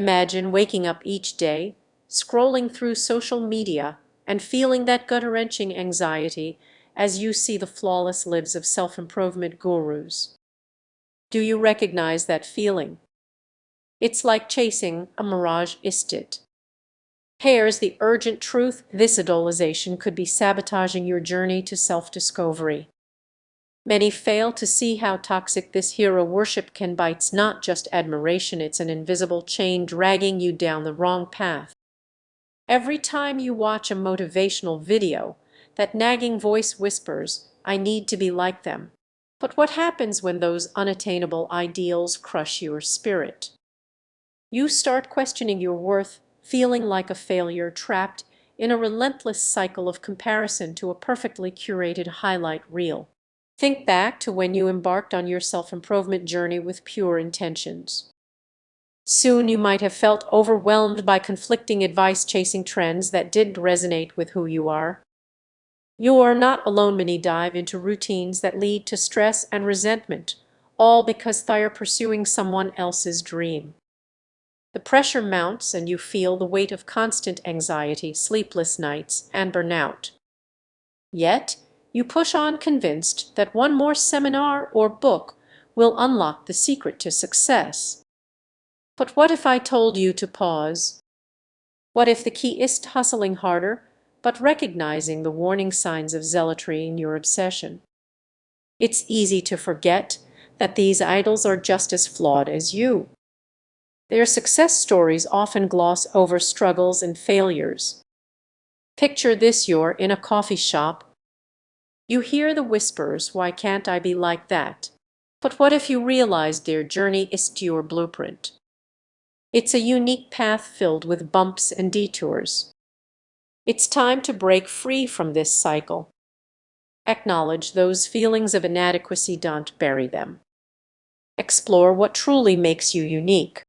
Imagine waking up each day, scrolling through social media, and feeling that gut-wrenching anxiety as you see the flawless lives of self-improvement gurus. Do you recognize that feeling? It's like chasing a mirage, isn't it? Here's the urgent truth: this idolization could be sabotaging your journey to self-discovery. Many fail to see how toxic this hero worship can be. It's not just admiration, it's an invisible chain dragging you down the wrong path. Every time you watch a motivational video, that nagging voice whispers, "I need to be like them." But what happens when those unattainable ideals crush your spirit? You start questioning your worth, feeling like a failure, trapped in a relentless cycle of comparison to a perfectly curated highlight reel. Think back to when you embarked on your self-improvement journey with pure intentions. Soon you might have felt overwhelmed by conflicting advice, chasing trends that didn't resonate with who you are. You are not alone. Many dive into routines that lead to stress and resentment, all because they are pursuing someone else's dream. The pressure mounts and you feel the weight of constant anxiety, sleepless nights, and burnout. Yet, you push on convinced that one more seminar or book will unlock the secret to success. But what if I told you to pause? What if the key isn't hustling harder, but recognizing the warning signs of zealotry in your obsession? It's easy to forget that these idols are just as flawed as you. Their success stories often gloss over struggles and failures. Picture this: you're in a coffee shop. You hear the whispers, "Why can't I be like that?" But what if you realized their journey isn't your blueprint? It's a unique path filled with bumps and detours. It's time to break free from this cycle. Acknowledge those feelings of inadequacy, don't bury them. Explore what truly makes you unique.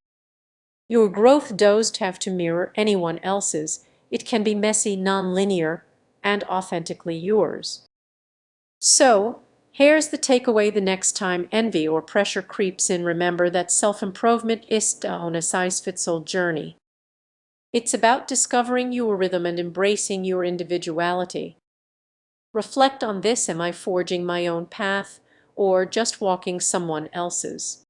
Your growth doesn't have to mirror anyone else's. It can be messy, non-linear, and authentically yours. So, here's the takeaway: the next time envy or pressure creeps in, remember that self-improvement isn't on a size-fits-all journey. It's about discovering your rhythm and embracing your individuality. Reflect on this: am I forging my own path or just walking someone else's?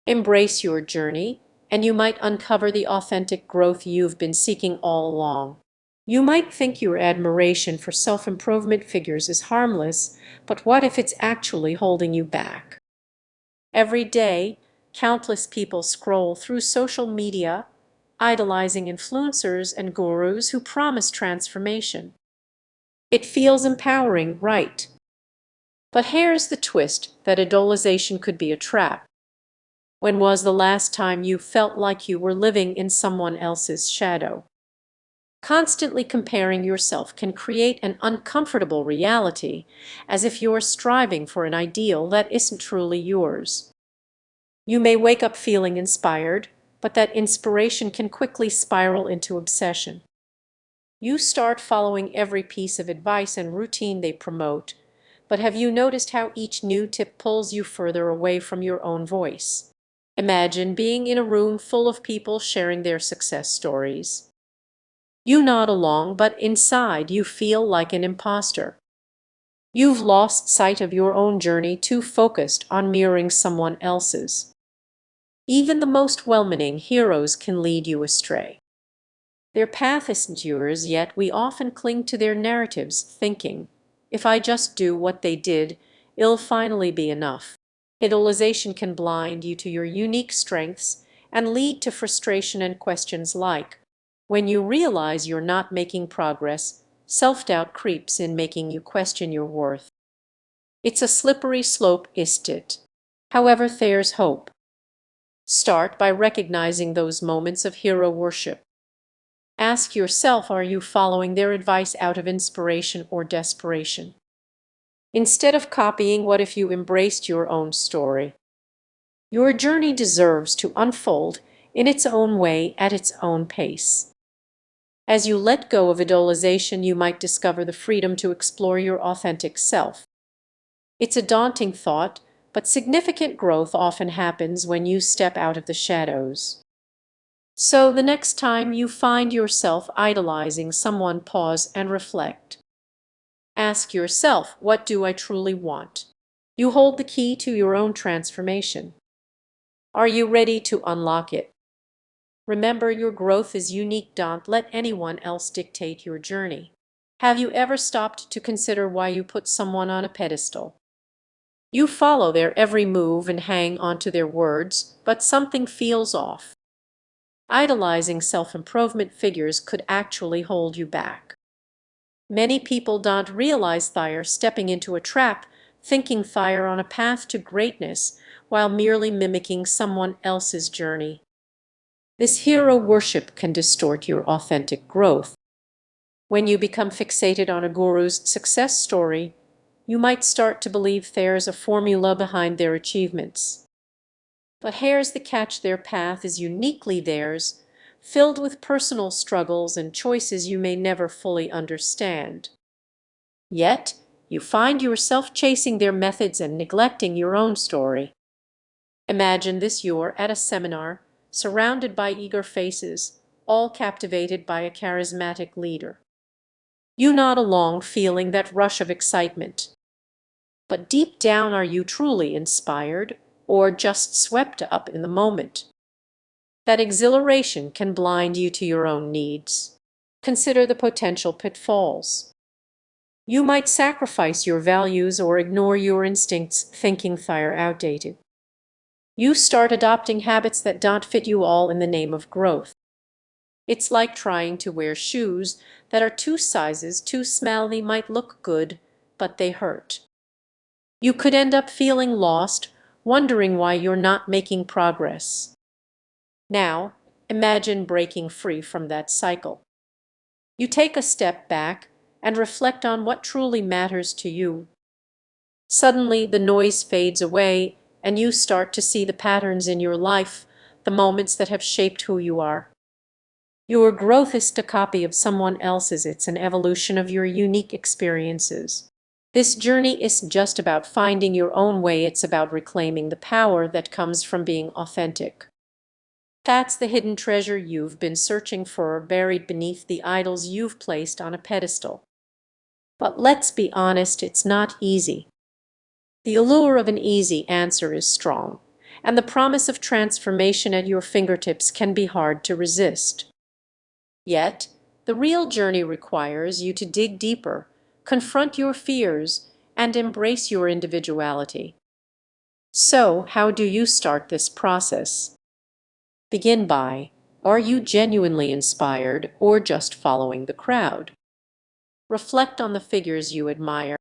Embrace your journey, and you might uncover the authentic growth you've been seeking all along. You might think your admiration for self-improvement figures is harmless, but what if it's actually holding you back? Every day, countless people scroll through social media, idolizing influencers and gurus who promise transformation. It feels empowering, right? But here's the twist: that idolization could be a trap. When was the last time you felt like you were living in someone else's shadow? Constantly comparing yourself can create an uncomfortable reality, as if you're striving for an ideal that isn't truly yours. You may wake up feeling inspired, but that inspiration can quickly spiral into obsession. You start following every piece of advice and routine they promote, but have you noticed how each new tip pulls you further away from your own voice? Imagine being in a room full of people sharing their success stories. You nod along, but inside you feel like an imposter. You've lost sight of your own journey, too focused on mirroring someone else's. Even the most well-meaning heroes can lead you astray. Their path isn't yours, yet we often cling to their narratives, thinking, "If I just do what they did, it'll finally be enough." Idolization can blind you to your unique strengths and lead to frustration and questions like, when you realize you're not making progress, self-doubt creeps in, making you question your worth. It's a slippery slope, isn't it? However, there's hope. Start by recognizing those moments of hero worship. Ask yourself, are you following their advice out of inspiration or desperation? Instead of copying, what if you embraced your own story? Your journey deserves to unfold in its own way, at its own pace. As you let go of idolization, you might discover the freedom to explore your authentic self. It's a daunting thought, but significant growth often happens when you step out of the shadows. So the next time you find yourself idolizing someone, pause and reflect. Ask yourself, what do I truly want? You hold the key to your own transformation. Are you ready to unlock it? Remember, your growth is unique. Don't let anyone else dictate your journey. Have you ever stopped to consider why you put someone on a pedestal? You follow their every move and hang on to their words, but something feels off. Idolizing self-improvement figures could actually hold you back. Many people don't realize they're stepping into a trap, thinking they're on a path to greatness while merely mimicking someone else's journey. This hero worship can distort your authentic growth. When you become fixated on a guru's success story, you might start to believe there's a formula behind their achievements. But here's the catch: their path is uniquely theirs, filled with personal struggles and choices you may never fully understand. Yet, you find yourself chasing their methods and neglecting your own story. Imagine this: you're at a seminar, surrounded by eager faces, all captivated by a charismatic leader. You nod along, feeling that rush of excitement. But deep down, are you truly inspired or just swept up in the moment? That exhilaration can blind you to your own needs. Consider the potential pitfalls. You might sacrifice your values or ignore your instincts, thinking they're outdated. You start adopting habits that don't fit you, all in the name of growth. It's like trying to wear shoes that are 2 sizes too small. They might look good, but they hurt. You could end up feeling lost, wondering why you're not making progress. Now, imagine breaking free from that cycle. You take a step back and reflect on what truly matters to you. Suddenly, the noise fades away, and you start to see the patterns in your life, the moments that have shaped who you are. Your growth isn't a copy of someone else's, it's an evolution of your unique experiences. This journey isn't just about finding your own way, it's about reclaiming the power that comes from being authentic. That's the hidden treasure you've been searching for, buried beneath the idols you've placed on a pedestal. But let's be honest, it's not easy. The allure of an easy answer is strong, and the promise of transformation at your fingertips can be hard to resist. Yet, the real journey requires you to dig deeper, confront your fears, and embrace your individuality. So, how do you start this process? Begin by, are you genuinely inspired or just following the crowd? Reflect on the figures you admire